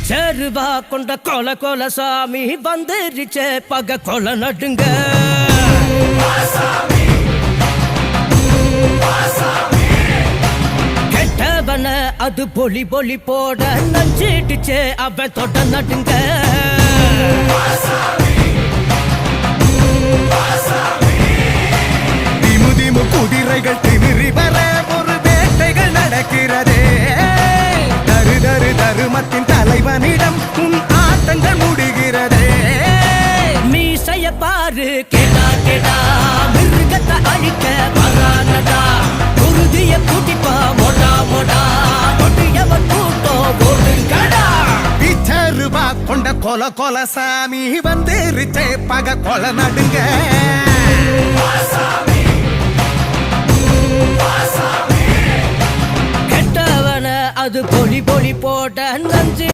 பிச்சருவா கொண்ட கொல கொல சாமி வந்துருச்சே பக கொல நடுங்க கெட்டவன அது பொலி பொலி போட நஞ்சிடுச்சே அவன் தொட நடுங்க திமுதிமு குதிரைகள் திமிரி வர ஒரு வேட்டைகள் நடக்கிறதே தரு தரு தருமத்தின் தலைவனிடம் உன் ஆட்டங்கள் முடிகிறதே மீசைய பாரு கேடா கேடா மிருகத்தை அழிக்க வரானடா குருதிய கூட்டிப்பா மொடா மொடா கொட்டியவன் கூட்டம் ஓடுங்கடா பிச்சருவா கொண்ட கொல கொல சாமி வந்துருச்சே பக கொல நடுங்க கெட்டவன அது பொலி பொலி போட்ட நஞ்சு